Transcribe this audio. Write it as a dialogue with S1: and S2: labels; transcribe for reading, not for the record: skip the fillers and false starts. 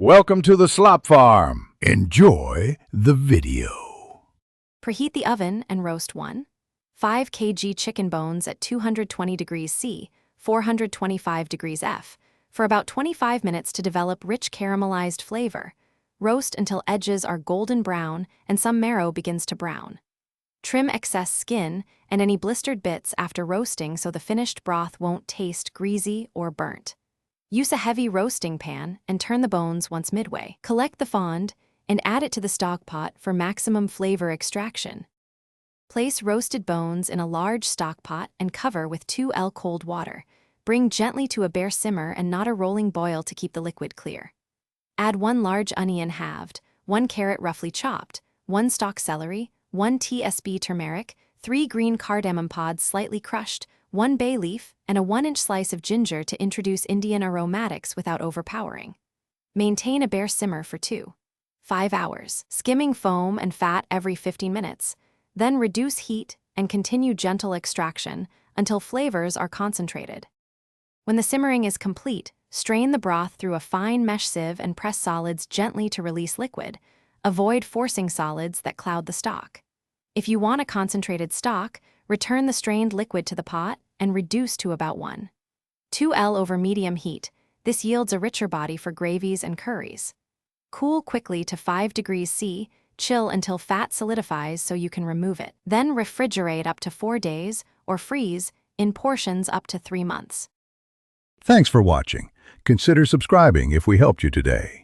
S1: Welcome to the Slop Farm. Enjoy the video.
S2: Preheat the oven and roast 5 kg chicken bones at 220 degrees C, 425 degrees F, for about 25 minutes to develop rich caramelized flavor. Roast until edges are golden brown and some marrow begins to brown. Trim excess skin and any blistered bits after roasting so the finished broth won't taste greasy or burnt. Use a heavy roasting pan and turn the bones once midway. Collect the fond and add it to the stock pot for maximum flavor extraction. Place roasted bones in a large stock pot and cover with 2L cold water. Bring gently to a bare simmer and not a rolling boil to keep the liquid clear. Add 1 large onion halved, 1 carrot roughly chopped, 1 stalk celery, 1 tsb turmeric, 3 green cardamom pods slightly crushed, 1 bay leaf, and a 1-inch slice of ginger to introduce Indian aromatics without overpowering. Maintain a bare simmer for 2-5 hours, skimming foam and fat every 15 minutes. Then reduce heat and continue gentle extraction until flavors are concentrated. When the simmering is complete, strain the broth through a fine mesh sieve and press solids gently to release liquid. Avoid forcing solids that cloud the stock. If you want a concentrated stock, return the strained liquid to the pot and reduce to about 1-2L over medium heat. This yields a richer body for gravies and curries. Cool quickly to 5 degrees C, chill until fat solidifies so you can remove it. Then refrigerate up to 4 days or freeze in portions up to 3 months.
S1: Thanks for watching. Consider subscribing if we helped you today.